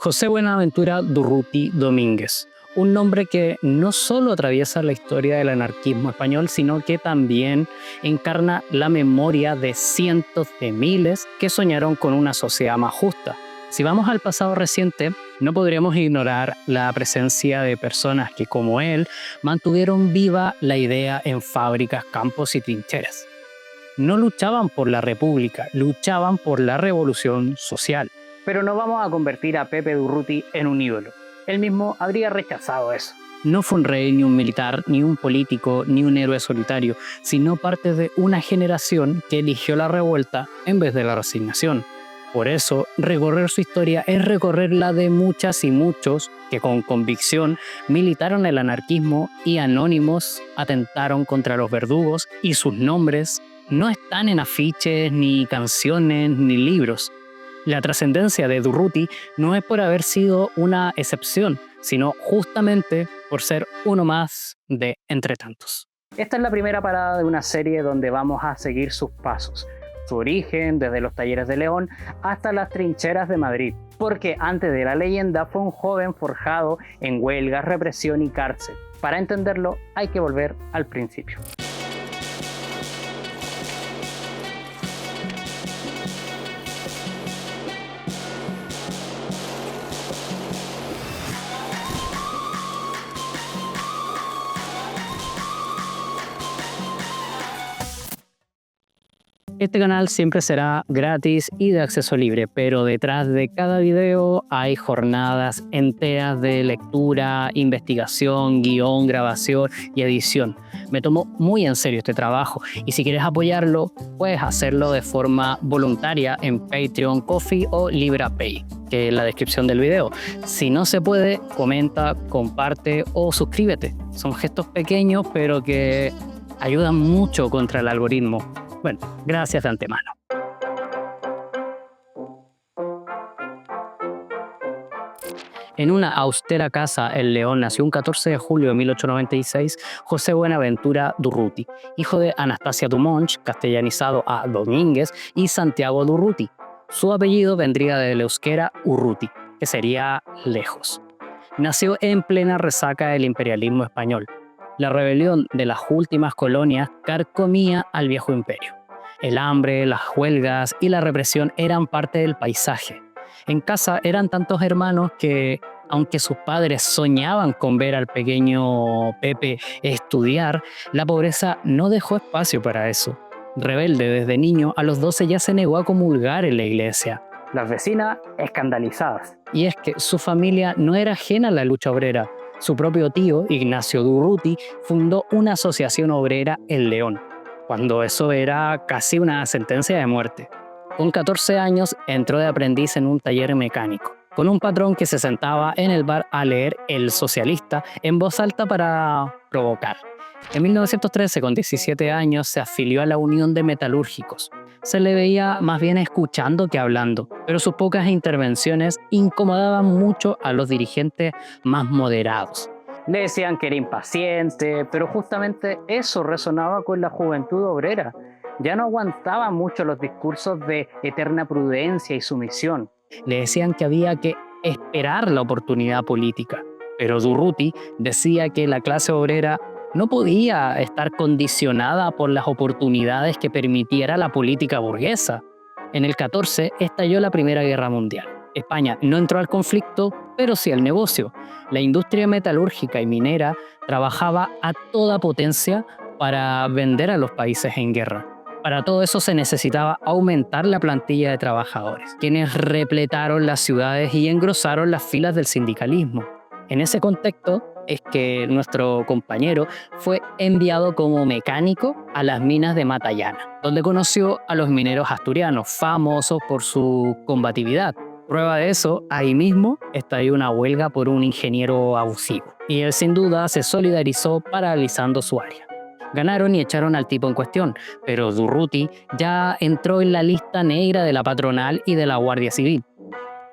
José Buenaventura Durruti Domínguez, un nombre que no solo atraviesa la historia del anarquismo español, sino que también encarna la memoria de cientos de miles que soñaron con una sociedad más justa. Si vamos al pasado reciente, no podríamos ignorar la presencia de personas que, como él, mantuvieron viva la idea en fábricas, campos y trincheras. No luchaban por la república, luchaban por la revolución social. Pero no vamos a convertir a Pepe Durruti en un ídolo. Él mismo habría rechazado eso. No fue un rey, ni un militar, ni un político, ni un héroe solitario, sino parte de una generación que eligió la revuelta en vez de la resignación. Por eso, recorrer su historia es recorrer la de muchas y muchos que con convicción militaron el anarquismo y anónimos atentaron contra los verdugos, y sus nombres no están en afiches, ni canciones, ni libros. La trascendencia de Durruti no es por haber sido una excepción, sino justamente por ser uno más de entre tantos. Esta es la primera parada de una serie donde vamos a seguir sus pasos, su origen desde los talleres de León hasta las trincheras de Madrid, porque antes de la leyenda fue un joven forjado en huelgas, represión y cárcel. Para entenderlo hay que volver al principio. Este canal siempre será gratis y de acceso libre, pero detrás de cada video hay jornadas enteras de lectura, investigación, guión, grabación y edición. Me tomo muy en serio este trabajo y si quieres apoyarlo, puedes hacerlo de forma voluntaria en Patreon, Ko-fi o LibraPay, que es la descripción del video. Si no se puede, comenta, comparte o suscríbete. Son gestos pequeños, pero que ayudan mucho contra el algoritmo. Bueno, gracias de antemano. En una austera casa en León nació un 14 de julio de 1896 José Buenaventura Durruti, hijo de Anastasia Dumont, castellanizado a Domínguez, y Santiago Durruti. Su apellido vendría del euskera Urruti, que sería lejos. Nació en plena resaca del imperialismo español. La rebelión de las últimas colonias carcomía al viejo imperio. El hambre, las huelgas y la represión eran parte del paisaje. En casa eran tantos hermanos que, aunque sus padres soñaban con ver al pequeño Pepe estudiar, la pobreza no dejó espacio para eso. Rebelde desde niño, a los 12 ya se negó a comulgar en la iglesia. Las vecinas escandalizadas. Y es que su familia no era ajena a la lucha obrera. Su propio tío, Ignacio Durruti, fundó una asociación obrera en León, cuando eso era casi una sentencia de muerte. Con 14 años entró de aprendiz en un taller mecánico, con un patrón que se sentaba en el bar a leer El Socialista en voz alta para provocar. En 1913, con 17 años, se afilió a la Unión de Metalúrgicos. Se le veía más bien escuchando que hablando, pero sus pocas intervenciones incomodaban mucho a los dirigentes más moderados. Le decían que era impaciente, pero justamente eso resonaba con la juventud obrera. Ya no aguantaba mucho los discursos de eterna prudencia y sumisión. Le decían que había que esperar la oportunidad política, pero Durruti decía que la clase obrera no podía estar condicionada por las oportunidades que permitiera la política burguesa. En el 14 estalló la Primera Guerra Mundial. España no entró al conflicto, pero sí al negocio. La industria metalúrgica y minera trabajaba a toda potencia para vender a los países en guerra. Para todo eso se necesitaba aumentar la plantilla de trabajadores, quienes repletaron las ciudades y engrosaron las filas del sindicalismo. En ese contexto es que nuestro compañero fue enviado como mecánico a las minas de Matallana, donde conoció a los mineros asturianos, famosos por su combatividad. Prueba de eso, ahí mismo estalló una huelga por un ingeniero abusivo, y él sin duda se solidarizó paralizando su área. Ganaron y echaron al tipo en cuestión, pero Durruti ya entró en la lista negra de la patronal y de la Guardia Civil.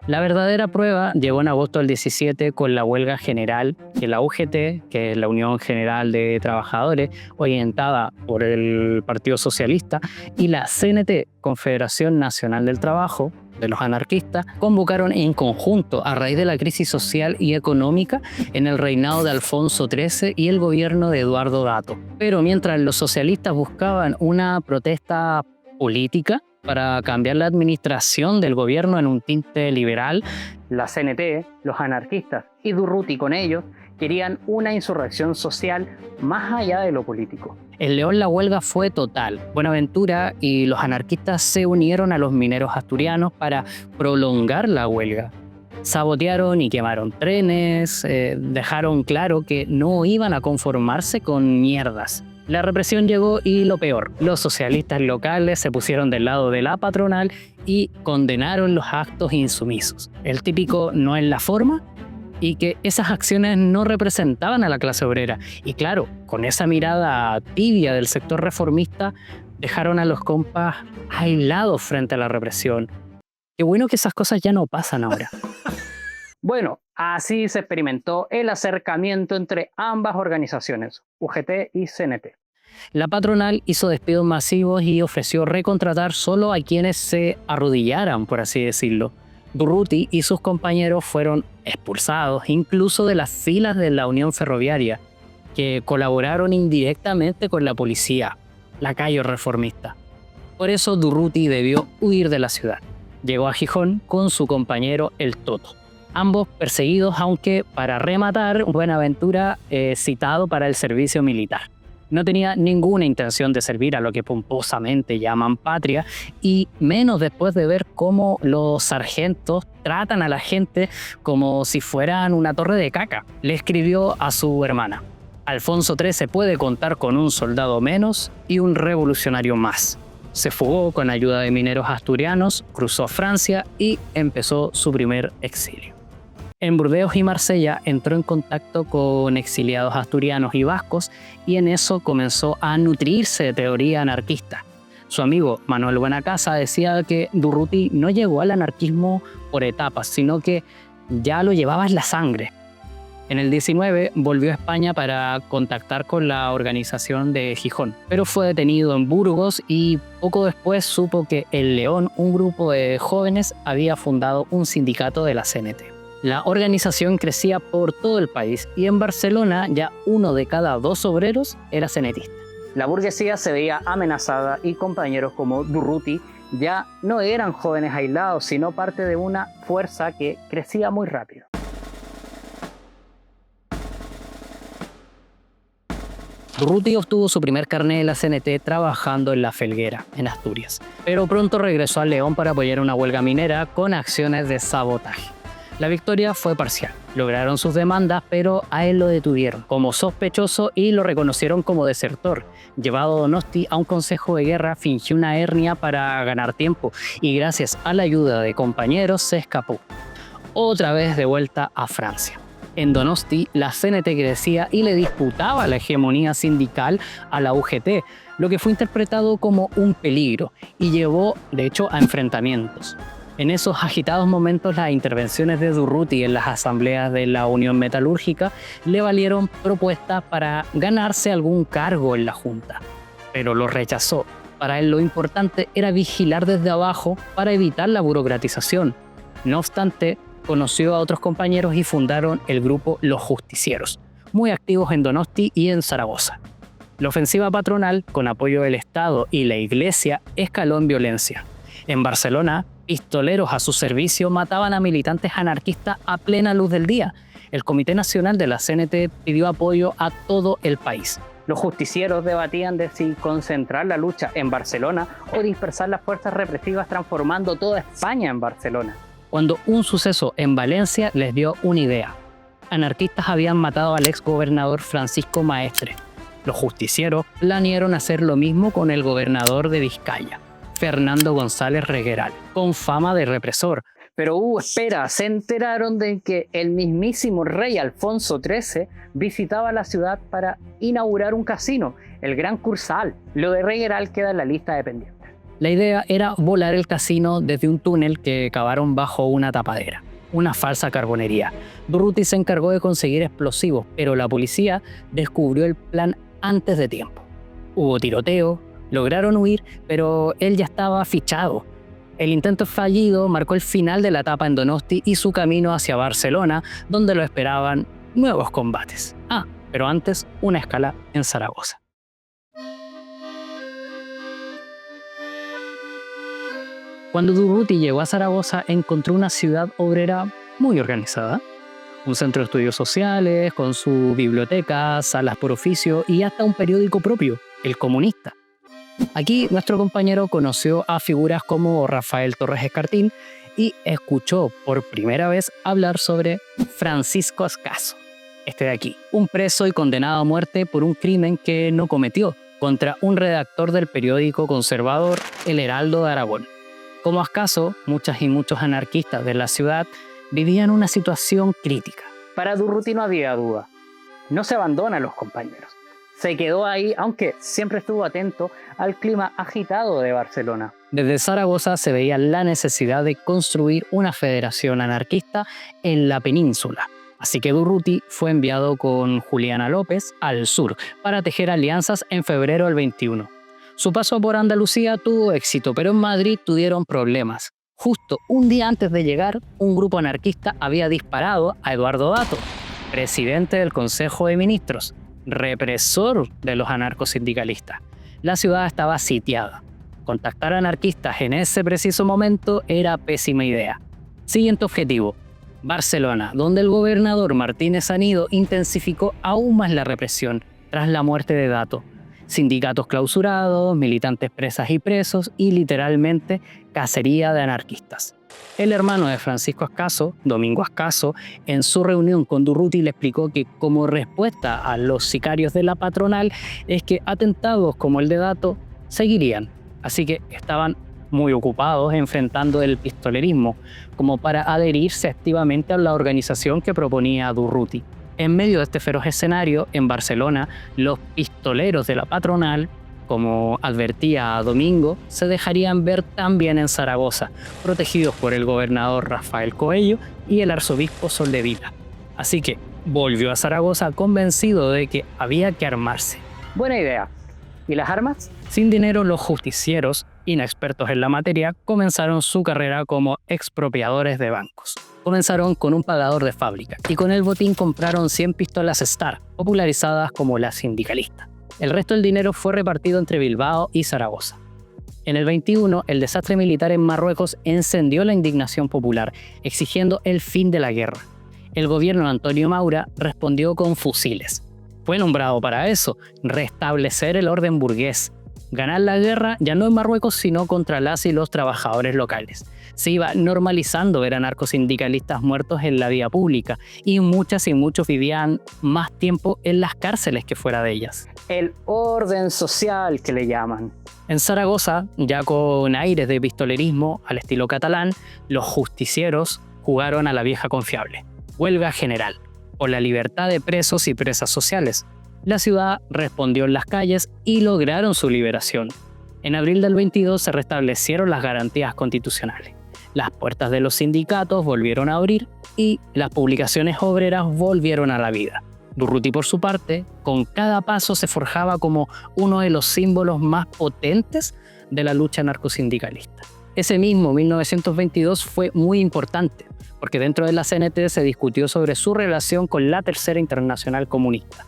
La verdadera prueba llegó en agosto del 17 con la huelga general de la UGT, que es la Unión General de Trabajadores, orientada por el Partido Socialista, y la CNT, Confederación Nacional del Trabajo, de los anarquistas, convocaron en conjunto a raíz de la crisis social y económica en el reinado de Alfonso XIII y el gobierno de Eduardo Dato. Pero mientras los socialistas buscaban una protesta política para cambiar la administración del gobierno en un tinte liberal, la CNT, los anarquistas y Durruti con ellos querían una insurrección social más allá de lo político. En León la huelga fue total. Buenaventura y los anarquistas se unieron a los mineros asturianos para prolongar la huelga. Sabotearon y quemaron trenes, dejaron claro que no iban a conformarse con mierdas. La represión llegó y lo peor, los socialistas locales se pusieron del lado de la patronal y condenaron los actos insumisos. El típico no es la forma y que esas acciones no representaban a la clase obrera. Y claro, con esa mirada tibia del sector reformista, dejaron a los compas aislados frente a la represión. Qué bueno que esas cosas ya no pasan ahora. Bueno, así se experimentó el acercamiento entre ambas organizaciones, UGT y CNT. La patronal hizo despidos masivos y ofreció recontratar solo a quienes se arrodillaran, por así decirlo. Durruti y sus compañeros fueron expulsados incluso de las filas de la Unión Ferroviaria, que colaboraron indirectamente con la policía, lacayo reformista. Por eso Durruti debió huir de la ciudad. Llegó a Gijón con su compañero el Toto. Ambos perseguidos, aunque para rematar, Buenaventura citado para el servicio militar. No tenía ninguna intención de servir a lo que pomposamente llaman patria, y menos después de ver cómo los sargentos tratan a la gente como si fueran una torre de caca. Le escribió a su hermana: Alfonso XIII puede contar con un soldado menos y un revolucionario más. Se fugó con ayuda de mineros asturianos, cruzó Francia y empezó su primer exilio. En Burdeos y Marsella entró en contacto con exiliados asturianos y vascos y en eso comenzó a nutrirse de teoría anarquista. Su amigo Manuel Buenacasa decía que Durruti no llegó al anarquismo por etapas, sino que ya lo llevaba en la sangre. En el 19 volvió a España para contactar con la organización de Gijón, pero fue detenido en Burgos y poco después supo que en León un grupo de jóvenes había fundado un sindicato de la CNT. La organización crecía por todo el país y en Barcelona ya 1 de cada 2 obreros era cenetista. La burguesía se veía amenazada y compañeros como Durruti ya no eran jóvenes aislados, sino parte de una fuerza que crecía muy rápido. Durruti obtuvo su primer carné de la CNT trabajando en La Felguera, en Asturias, pero pronto regresó a León para apoyar una huelga minera con acciones de sabotaje. La victoria fue parcial. Lograron sus demandas, pero a él lo detuvieron como sospechoso y lo reconocieron como desertor. Llevado a Donosti a un consejo de guerra, fingió una hernia para ganar tiempo y gracias a la ayuda de compañeros se escapó. Otra vez de vuelta a Francia. En Donosti, la CNT crecía y le disputaba la hegemonía sindical a la UGT, lo que fue interpretado como un peligro y llevó, de hecho, a enfrentamientos. En esos agitados momentos, las intervenciones de Durruti en las asambleas de la Unión Metalúrgica le valieron propuestas para ganarse algún cargo en la Junta, pero lo rechazó. Para él lo importante era vigilar desde abajo para evitar la burocratización. No obstante, conoció a otros compañeros y fundaron el grupo Los Justicieros, muy activos en Donosti y en Zaragoza. La ofensiva patronal, con apoyo del Estado y la Iglesia, escaló en violencia. En Barcelona, pistoleros a su servicio mataban a militantes anarquistas a plena luz del día. El Comité Nacional de la CNT pidió apoyo a todo el país. Los justicieros debatían de si concentrar la lucha en Barcelona o dispersar las fuerzas represivas transformando toda España en Barcelona. Cuando un suceso en Valencia les dio una idea. Anarquistas habían matado al exgobernador Francisco Maestre. Los justicieros planearon hacer lo mismo con el gobernador de Vizcaya, Fernando González Regueral, con fama de represor. Pero espera, se enteraron de que el mismísimo rey Alfonso XIII visitaba la ciudad para inaugurar un casino, el Gran Cursal. Lo de Regueral queda en la lista de pendientes. La idea era volar el casino desde un túnel que cavaron bajo una tapadera, una falsa carbonería. Durruti se encargó de conseguir explosivos, pero la policía descubrió el plan antes de tiempo. Hubo tiroteo. Lograron huir, pero él ya estaba fichado. El intento fallido marcó el final de la etapa en Donosti y su camino hacia Barcelona, donde lo esperaban nuevos combates. Pero antes, una escala en Zaragoza. Cuando Durruti llegó a Zaragoza, encontró una ciudad obrera muy organizada. Un centro de estudios sociales, con su biblioteca, salas por oficio y hasta un periódico propio, El Comunista. Aquí nuestro compañero conoció a figuras como Rafael Torres Escartín y escuchó por primera vez hablar sobre Francisco Ascaso, este de aquí, un preso y condenado a muerte por un crimen que no cometió contra un redactor del periódico conservador El Heraldo de Aragón. Como Ascaso, muchas y muchos anarquistas de la ciudad vivían una situación crítica. Para Durruti no había duda, no se abandona a los compañeros. Se quedó ahí, aunque siempre estuvo atento al clima agitado de Barcelona. Desde Zaragoza se veía la necesidad de construir una federación anarquista en la península. Así que Durruti fue enviado con Juliana López al sur para tejer alianzas en febrero del 21. Su paso por Andalucía tuvo éxito, pero en Madrid tuvieron problemas. Justo un día antes de llegar, un grupo anarquista había disparado a Eduardo Dato, presidente del Consejo de Ministros, represor de los anarcosindicalistas. La ciudad estaba sitiada. Contactar a anarquistas en ese preciso momento era pésima idea. Siguiente objetivo: Barcelona, donde el gobernador Martínez Anido intensificó aún más la represión tras la muerte de Dato. Sindicatos clausurados, militantes presas y presos y literalmente cacería de anarquistas. El hermano de Francisco Ascaso, Domingo Ascaso, en su reunión con Durruti le explicó que como respuesta a los sicarios de la patronal es que atentados como el de Dato seguirían. Así que estaban muy ocupados enfrentando el pistolerismo como para adherirse activamente a la organización que proponía Durruti. En medio de este feroz escenario, en Barcelona, los pistoleros de la patronal, como advertía a Domingo, se dejarían ver también en Zaragoza, protegidos por el gobernador Rafael Coello y el arzobispo Soldevila. Así que volvió a Zaragoza convencido de que había que armarse. Buena idea. ¿Y las armas? Sin dinero, los justicieros, inexpertos en la materia, comenzaron su carrera como expropiadores de bancos. Comenzaron con un pagador de fábrica y con el botín compraron 100 pistolas Star, popularizadas como las sindicalistas. El resto del dinero fue repartido entre Bilbao y Zaragoza. En el 21, el desastre militar en Marruecos encendió la indignación popular, exigiendo el fin de la guerra. El gobierno de Antonio Maura respondió con fusiles. Fue nombrado para eso, restablecer el orden burgués. Ganar la guerra ya no en Marruecos, sino contra las y los trabajadores locales. Se iba normalizando ver a narcosindicalistas muertos en la vía pública y muchas y muchos vivían más tiempo en las cárceles que fuera de ellas. El orden social que le llaman. En Zaragoza, ya con aires de pistolerismo al estilo catalán, los justicieros jugaron a la vieja confiable. Huelga general, por la libertad de presos y presas sociales. La ciudad respondió en las calles y lograron su liberación. En abril del 22 se restablecieron las garantías constitucionales. Las puertas de los sindicatos volvieron a abrir y las publicaciones obreras volvieron a la vida. Durruti, por su parte, con cada paso se forjaba como uno de los símbolos más potentes de la lucha narcosindicalista. Ese mismo 1922 fue muy importante, porque dentro de la CNT se discutió sobre su relación con la Tercera Internacional Comunista.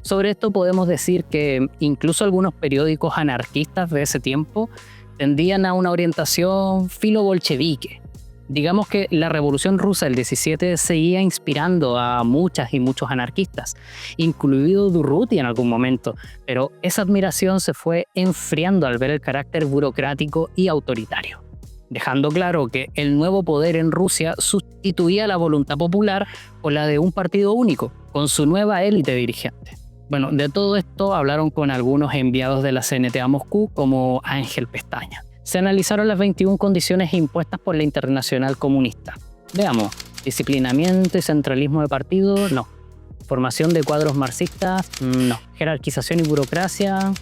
Sobre esto podemos decir que incluso algunos periódicos anarquistas de ese tiempo tendían a una orientación filo-bolchevique. Digamos que la Revolución Rusa del 17 seguía inspirando a muchas y muchos anarquistas, incluido Durruti en algún momento, pero esa admiración se fue enfriando al ver el carácter burocrático y autoritario, dejando claro que el nuevo poder en Rusia sustituía la voluntad popular por la de un partido único, con su nueva élite dirigente. Bueno, de todo esto hablaron con algunos enviados de la CNT a Moscú, como Ángel Pestaña. Se analizaron las 21 condiciones impuestas por la Internacional Comunista. Veamos: disciplinamiento y centralismo de partido, no. Formación de cuadros marxistas, no. Jerarquización y burocracia,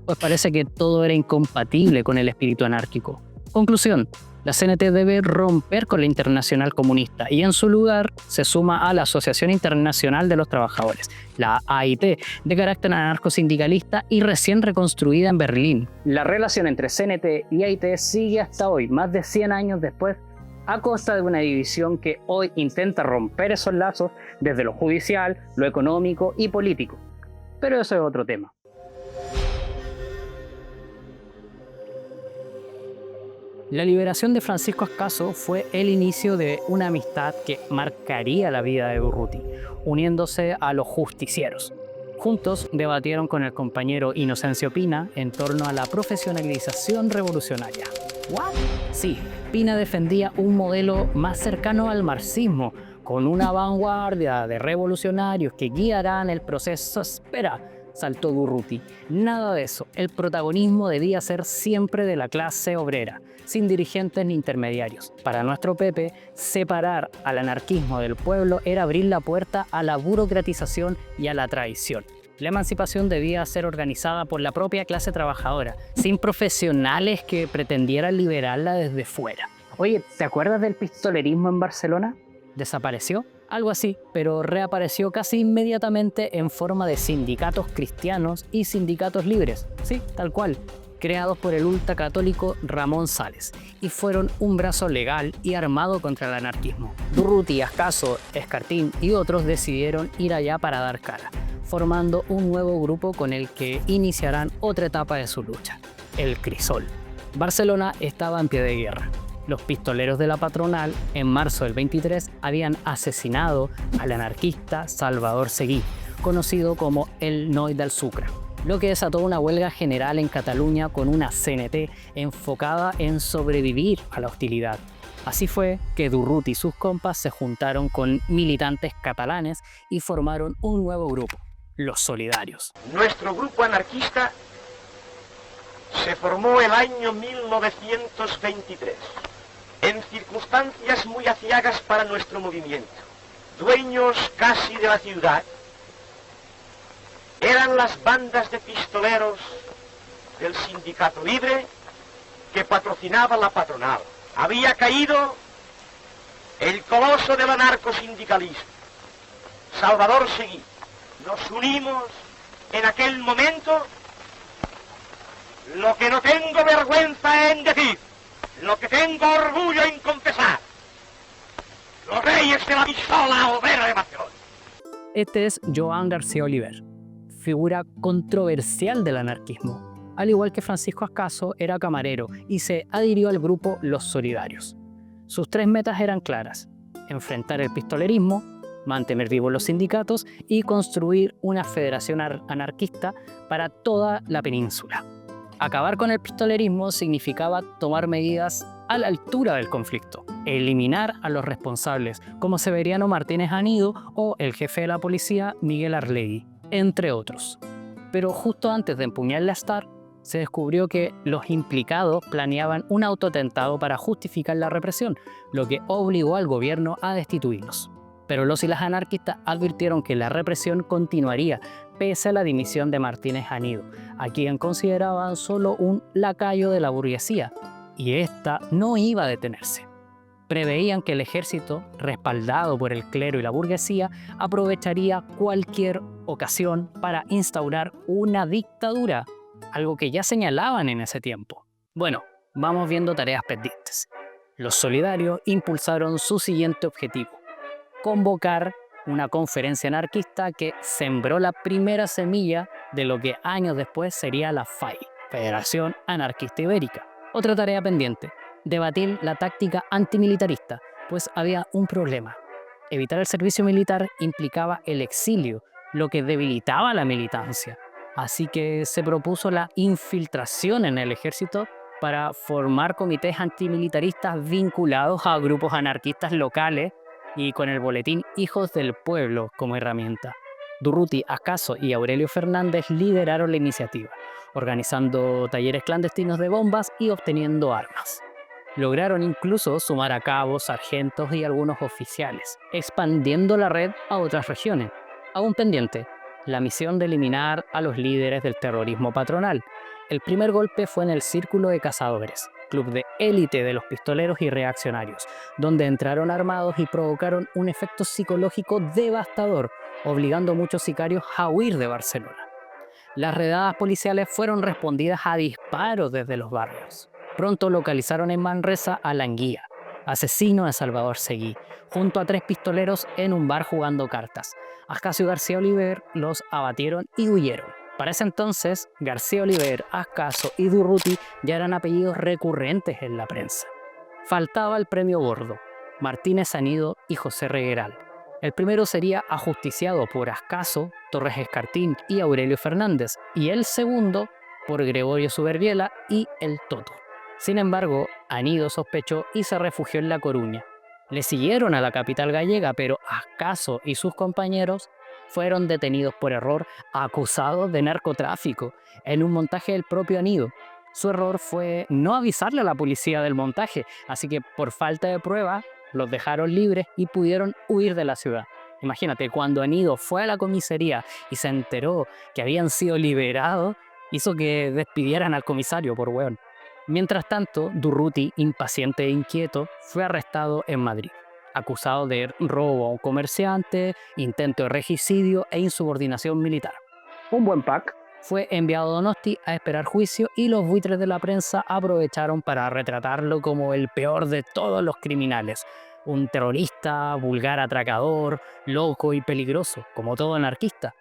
pues parece que todo era incompatible con el espíritu anárquico. Conclusión. La CNT debe romper con la Internacional Comunista y en su lugar se suma a la Asociación Internacional de los Trabajadores, la AIT, de carácter anarcosindicalista y recién reconstruida en Berlín. La relación entre CNT y AIT sigue hasta hoy, más de 100 años después, a costa de una división que hoy intenta romper esos lazos desde lo judicial, lo económico y político. Pero eso es otro tema. La liberación de Francisco Ascaso fue el inicio de una amistad que marcaría la vida de Durruti, uniéndose a los justicieros. Juntos debatieron con el compañero Inocencio Pina en torno a la profesionalización revolucionaria. ¿What? Sí, Pina defendía un modelo más cercano al marxismo, con una vanguardia de revolucionarios que guiarán el proceso. Espera, saltó Durruti. Nada de eso. El protagonismo debía ser siempre de la clase obrera, sin dirigentes ni intermediarios. Para nuestro Pepe, separar al anarquismo del pueblo era abrir la puerta a la burocratización y a la traición. La emancipación debía ser organizada por la propia clase trabajadora, sin profesionales que pretendieran liberarla desde fuera. Oye, ¿te acuerdas del pistolerismo en Barcelona? ¿Desapareció? Algo así, pero reapareció casi inmediatamente en forma de sindicatos cristianos y sindicatos libres. Sí, tal cual, creados por el ultracatólico Ramón Sales, y fueron un brazo legal y armado contra el anarquismo. Durruti, Ascaso, Escartín y otros decidieron ir allá para dar cara, formando un nuevo grupo con el que iniciarán otra etapa de su lucha, el Crisol. Barcelona estaba en pie de guerra. Los pistoleros de la patronal, en marzo del 23, habían asesinado al anarquista Salvador Seguí, conocido como el Noi del Sucre, lo que desató una huelga general en Cataluña con una CNT enfocada en sobrevivir a la hostilidad. Así fue que Durruti y sus compas se juntaron con militantes catalanes y formaron un nuevo grupo, los Solidarios. Nuestro grupo anarquista se formó el año 1923, en circunstancias muy aciagas para nuestro movimiento. Dueños casi de la ciudad eran las bandas de pistoleros del Sindicato Libre que patrocinaba la patronal. Había caído el coloso del anarcosindicalismo, Salvador Seguí. Nos unimos en aquel momento, lo que no tengo vergüenza en decir, lo que tengo orgullo en confesar, los reyes de la pistola obrera de Nación. Este es Joan García Oliver, figura controversial del anarquismo. Al igual que Francisco Ascaso, era camarero y se adhirió al grupo Los Solidarios. Sus tres metas eran claras: enfrentar el pistolerismo, mantener vivos los sindicatos y construir una federación anarquista para toda la península. Acabar con el pistolerismo significaba tomar medidas a la altura del conflicto, eliminar a los responsables como Severiano Martínez Anido o el jefe de la policía Miguel Arlegui, entre otros. Pero justo antes de empuñar la STAR, se descubrió que los implicados planeaban un autoatentado para justificar la represión, lo que obligó al gobierno a destituirlos. Pero los y las anarquistas advirtieron que la represión continuaría pese a la dimisión de Martínez Anido, a quien consideraban solo un lacayo de la burguesía, y esta no iba a detenerse. Preveían que el ejército, respaldado por el clero y la burguesía, aprovecharía cualquier ocasión para instaurar una dictadura, algo que ya señalaban en ese tiempo. Bueno, vamos viendo tareas pendientes. Los Solidarios impulsaron su siguiente objetivo: convocar una conferencia anarquista que sembró la primera semilla de lo que años después sería la FAI, Federación Anarquista Ibérica. Otra tarea pendiente: debatir la táctica antimilitarista, pues había un problema. Evitar el servicio militar implicaba el exilio, lo que debilitaba la militancia. Así que se propuso la infiltración en el ejército para formar comités antimilitaristas vinculados a grupos anarquistas locales y con el boletín Hijos del Pueblo como herramienta. Durruti, Ascaso y Aurelio Fernández lideraron la iniciativa, organizando talleres clandestinos de bombas y obteniendo armas. Lograron incluso sumar a cabos, sargentos y algunos oficiales, expandiendo la red a otras regiones. Aún pendiente, la misión de eliminar a los líderes del terrorismo patronal. El primer golpe fue en el Círculo de Cazadores, club de élite de los pistoleros y reaccionarios, donde entraron armados y provocaron un efecto psicológico devastador, obligando a muchos sicarios a huir de Barcelona. Las redadas policiales fueron respondidas a disparos desde los barrios. Pronto localizaron en Manresa a Languía, asesino de Salvador Seguí, junto a 3 pistoleros en un bar jugando cartas. Ascasio y García Oliver los abatieron y huyeron. Para ese entonces, García Oliver, Ascaso y Durruti ya eran apellidos recurrentes en la prensa. Faltaba el premio gordo, Martínez Anido y José Regueral. El primero sería ajusticiado por Ascaso, Torres Escartín y Aurelio Fernández, y el segundo por Gregorio Suberbiela y el Toto. Sin embargo, Anido sospechó y se refugió en La Coruña. Le siguieron a la capital gallega, pero Ascaso y sus compañeros fueron detenidos por error, acusados de narcotráfico, en un montaje del propio Anido. Su error fue no avisarle a la policía del montaje, así que por falta de prueba los dejaron libres y pudieron huir de la ciudad. Imagínate, cuando Anido fue a la comisaría y se enteró que habían sido liberados, hizo que despidieran al comisario por hueón. Mientras tanto, Durruti, impaciente e inquieto, fue arrestado en Madrid, acusado de robo a un comerciante, intento de regicidio e insubordinación militar. Un buen pack. Fue enviado a Donosti a esperar juicio y los buitres de la prensa aprovecharon para retratarlo como el peor de todos los criminales. Un terrorista, vulgar atracador, loco y peligroso, como todo anarquista.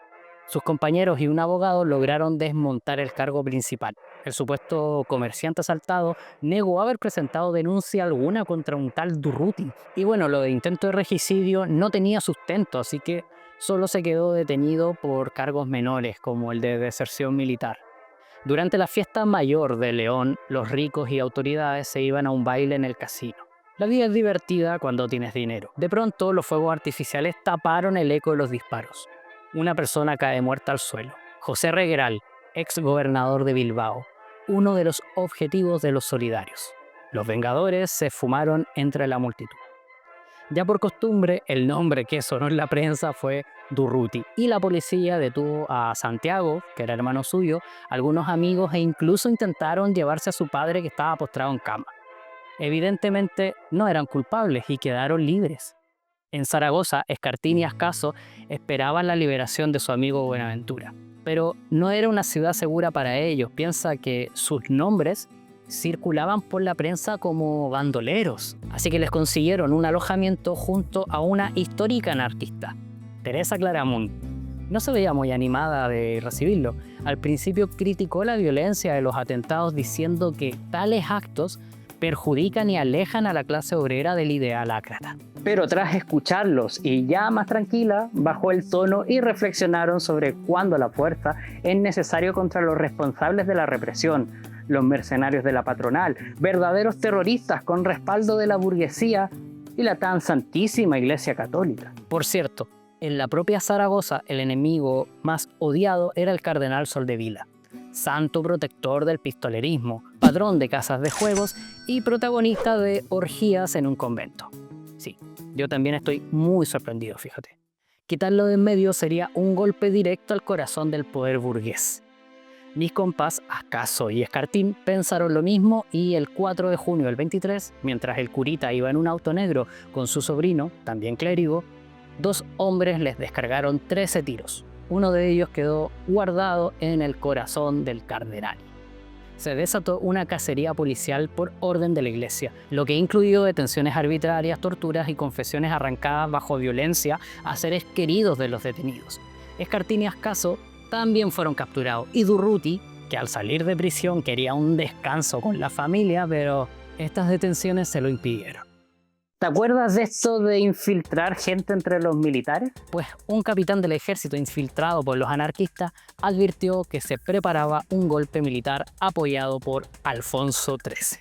Sus compañeros y un abogado lograron desmontar el cargo principal. El supuesto comerciante asaltado negó haber presentado denuncia alguna contra un tal Durruti. Y bueno, lo de intento de regicidio no tenía sustento, así que solo se quedó detenido por cargos menores, como el de deserción militar. Durante la fiesta mayor de León, los ricos y autoridades se iban a un baile en el casino. La vida es divertida cuando tienes dinero. De pronto, los fuegos artificiales taparon el eco de los disparos. Una persona cae muerta al suelo. José Regueral, ex gobernador de Bilbao, uno de los objetivos de los solidarios. Los Vengadores se esfumaron entre la multitud. Ya por costumbre, el nombre que sonó en la prensa fue Durruti, y la policía detuvo a Santiago, que era hermano suyo, algunos amigos e incluso intentaron llevarse a su padre que estaba postrado en cama. Evidentemente no eran culpables y quedaron libres. En Zaragoza, Escartín y Ascaso esperaban la liberación de su amigo Buenaventura. Pero no era una ciudad segura para ellos. Piensa que sus nombres circulaban por la prensa como bandoleros. Así que les consiguieron un alojamiento junto a una histórica anarquista, Teresa Claramunt. No se veía muy animada de recibirlo. Al principio criticó la violencia de los atentados diciendo que tales actos perjudican y alejan a la clase obrera del ideal ácrata. Pero tras escucharlos y ya más tranquila, bajó el tono y reflexionaron sobre cuándo la fuerza es necesario contra los responsables de la represión, los mercenarios de la patronal, verdaderos terroristas con respaldo de la burguesía y la tan santísima Iglesia Católica. Por cierto, en la propia Zaragoza el enemigo más odiado era el cardenal Soldevila, santo protector del pistolerismo, padrón de casas de juegos y protagonista de orgías en un convento. Sí, yo también estoy muy sorprendido, fíjate. Quitarlo de en medio sería un golpe directo al corazón del poder burgués. Mis compas, Ascaso y Escartín, pensaron lo mismo y el 4 de junio del 23, mientras el curita iba en un auto negro con su sobrino, también clérigo, 2 hombres les descargaron 13 tiros. Uno de ellos quedó guardado en el corazón del cardenal. Se desató una cacería policial por orden de la iglesia, lo que incluyó detenciones arbitrarias, torturas y confesiones arrancadas bajo violencia a seres queridos de los detenidos. Escartín y Ascaso también fueron capturados, y Durruti, que al salir de prisión quería un descanso con la familia, pero estas detenciones se lo impidieron. ¿Te acuerdas de esto de infiltrar gente entre los militares? Pues un capitán del ejército infiltrado por los anarquistas advirtió que se preparaba un golpe militar apoyado por Alfonso XIII.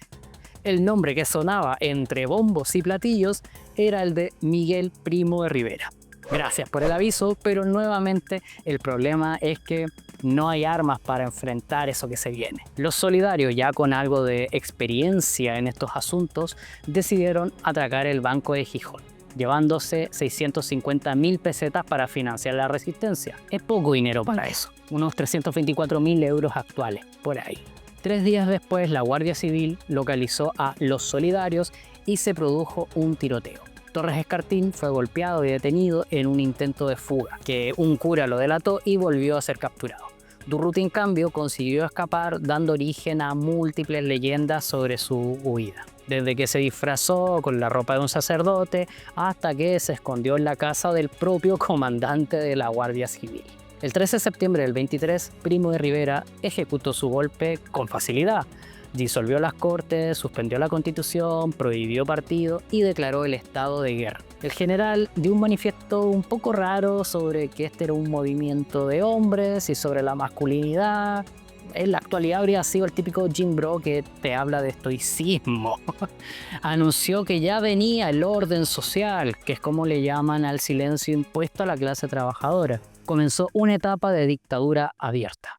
El nombre que sonaba entre bombos y platillos era el de Miguel Primo de Rivera. Gracias por el aviso, pero nuevamente el problema es que no hay armas para enfrentar eso que se viene. Los solidarios, ya con algo de experiencia en estos asuntos, decidieron atracar el Banco de Gijón, llevándose 650.000 pesetas para financiar la resistencia. Es poco dinero para eso, unos 324.000 euros actuales, por ahí. 3 días después, la Guardia Civil localizó a los solidarios y se produjo un tiroteo. Torres Escartín fue golpeado y detenido en un intento de fuga, que un cura lo delató y volvió a ser capturado. Durruti, en cambio, consiguió escapar, dando origen a múltiples leyendas sobre su huida. Desde que se disfrazó con la ropa de un sacerdote hasta que se escondió en la casa del propio comandante de la Guardia Civil. El 13 de septiembre del 23, Primo de Rivera ejecutó su golpe con facilidad. Disolvió las cortes, suspendió la constitución, prohibió partido y declaró el estado de guerra. El general dio un manifiesto un poco raro sobre que este era un movimiento de hombres y sobre la masculinidad. En la actualidad habría sido el típico Jim Bro que te habla de estoicismo. Anunció que ya venía el orden social, que es como le llaman al silencio impuesto a la clase trabajadora. Comenzó una etapa de dictadura abierta.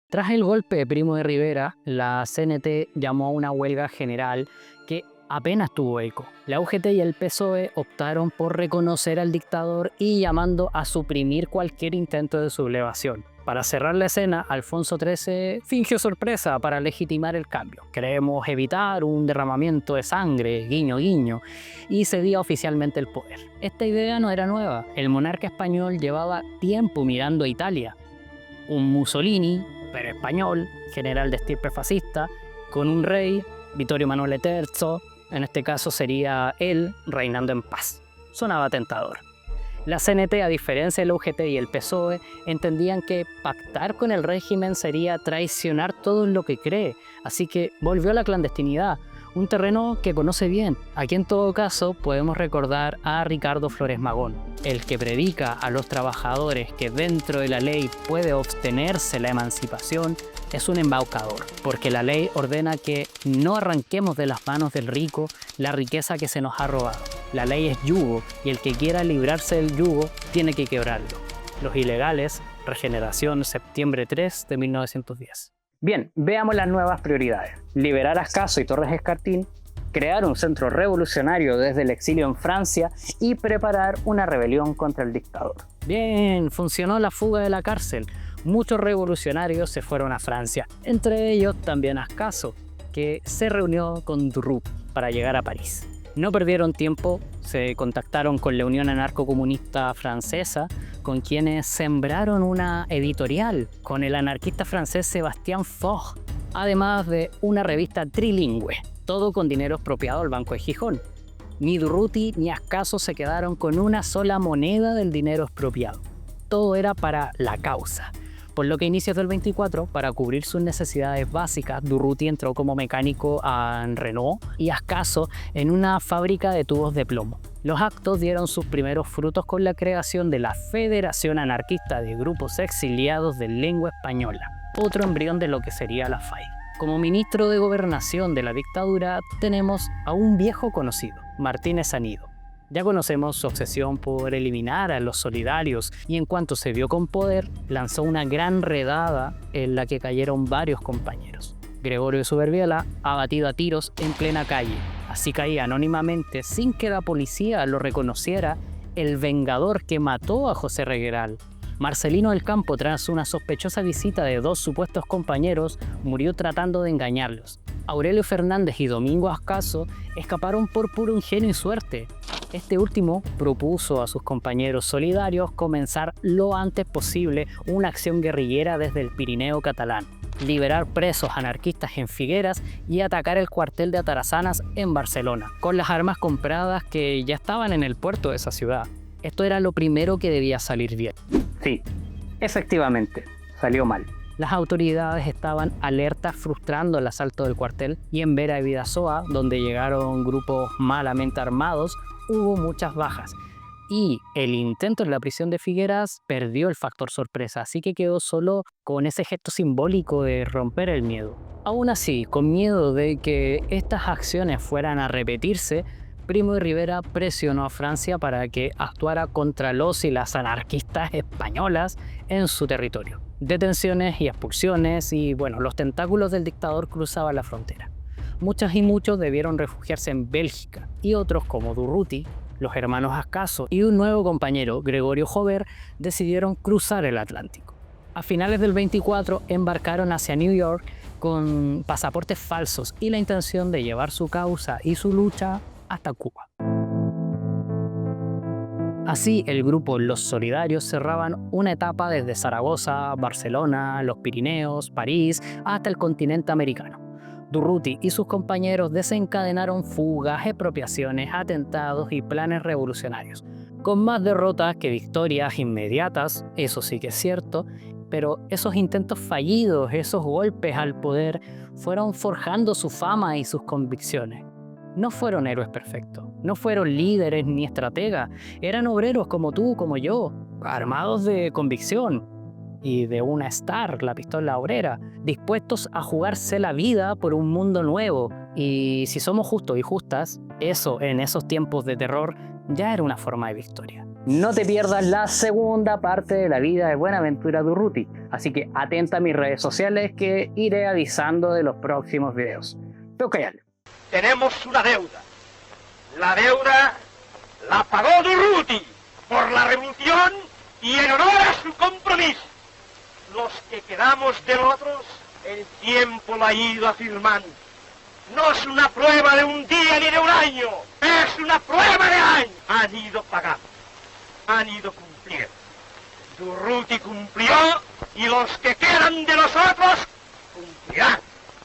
Tras el golpe de Primo de Rivera, la CNT llamó a una huelga general que apenas tuvo eco. La UGT y el PSOE optaron por reconocer al dictador y llamando a suprimir cualquier intento de sublevación. Para cerrar la escena, Alfonso XIII fingió sorpresa para legitimar el cambio. Queremos evitar un derramamiento de sangre, guiño guiño, y cedía oficialmente el poder. Esta idea no era nueva. El monarca español llevaba tiempo mirando a Italia. Un Mussolini, pero español, general de estirpe fascista, con un rey, Vittorio Emanuele III, en este caso sería él reinando en paz. Sonaba tentador. La CNT, a diferencia del UGT y el PSOE, entendían que pactar con el régimen sería traicionar todo en lo que cree, así que volvió a la clandestinidad, un terreno que conoce bien. Aquí en todo caso podemos recordar a Ricardo Flores Magón, el que predica a los trabajadores que dentro de la ley puede obtenerse la emancipación. Es un embaucador, porque la ley ordena que no arranquemos de las manos del rico la riqueza que se nos ha robado. La ley es yugo y el que quiera librarse del yugo tiene que quebrarlo. Los ilegales, Regeneración, septiembre 3 de 1910. Bien, veamos las nuevas prioridades. Liberar a Ascaso y Torres Escartín, crear un centro revolucionario desde el exilio en Francia y preparar una rebelión contra el dictador. Bien, funcionó la fuga de la cárcel. Muchos revolucionarios se fueron a Francia, entre ellos también Ascaso, que se reunió con Durruti para llegar a París. No perdieron tiempo, se contactaron con la Unión Anarcocomunista Francesa, con quienes sembraron una editorial con el anarquista francés Sébastien Faure, además de una revista trilingüe, todo con dinero expropiado al Banco de Gijón. Ni Durruti ni Ascaso se quedaron con una sola moneda del dinero expropiado. Todo era para la causa. Por lo que a inicios del 24, para cubrir sus necesidades básicas, Durruti entró como mecánico en Renault y Ascaso en una fábrica de tubos de plomo. Los actos dieron sus primeros frutos con la creación de la Federación Anarquista de Grupos Exiliados de Lengua Española, otro embrión de lo que sería la FAI. Como ministro de Gobernación de la dictadura tenemos a un viejo conocido, Martínez Anido. Ya conocemos su obsesión por eliminar a los solidarios y en cuanto se vio con poder, lanzó una gran redada en la que cayeron varios compañeros. Gregorio de Suberbiela, abatido a tiros en plena calle. Así caía anónimamente, sin que la policía lo reconociera, el vengador que mató a José Regueral. Marcelino del Campo, tras una sospechosa visita de 2 supuestos compañeros, murió tratando de engañarlos. Aurelio Fernández y Domingo Ascaso escaparon por puro ingenio y suerte. Este último propuso a sus compañeros solidarios comenzar lo antes posible una acción guerrillera desde el Pirineo catalán, liberar presos anarquistas en Figueras y atacar el cuartel de Atarazanas en Barcelona, con las armas compradas que ya estaban en el puerto de esa ciudad. Esto era lo primero que debía salir bien. Sí, efectivamente, salió mal. Las autoridades estaban alertas frustrando el asalto del cuartel y en Vera de Bidasoa, donde llegaron grupos malamente armados, hubo muchas bajas. Y el intento en la prisión de Figueras perdió el factor sorpresa, así que quedó solo con ese gesto simbólico de romper el miedo. Aún así, con miedo de que estas acciones fueran a repetirse, Primo de Rivera presionó a Francia para que actuara contra los y las anarquistas españolas en su territorio. Detenciones y expulsiones y, bueno, los tentáculos del dictador cruzaban la frontera. Muchas y muchos debieron refugiarse en Bélgica y otros, como Durruti, los hermanos Ascaso y un nuevo compañero, Gregorio Jover, decidieron cruzar el Atlántico. A finales del 24 embarcaron hacia New York con pasaportes falsos y la intención de llevar su causa y su lucha hasta Cuba. Así, el grupo Los Solidarios cerraban una etapa desde Zaragoza, Barcelona, los Pirineos, París, hasta el continente americano. Durruti y sus compañeros desencadenaron fugas, expropiaciones, atentados y planes revolucionarios, con más derrotas que victorias inmediatas, eso sí que es cierto, pero esos intentos fallidos, esos golpes al poder, fueron forjando su fama y sus convicciones. No fueron héroes perfectos, no fueron líderes ni estrategas, eran obreros como tú, como yo, armados de convicción y de una Star, la pistola obrera, dispuestos a jugarse la vida por un mundo nuevo. Y si somos justos y justas, eso en esos tiempos de terror ya era una forma de victoria. No te pierdas la segunda parte de la vida de Buenaventura Durruti, así que atenta a mis redes sociales que iré avisando de los próximos videos. Toca ya. Tenemos una deuda. La deuda la pagó Durruti por la revolución y en honor a su compromiso. Los que quedamos de nosotros, el tiempo la ha ido afirmando. No es una prueba de un día ni de un año, es una prueba de años. Han ido pagando, han ido cumpliendo. Durruti cumplió y los que quedan de nosotros cumplirán.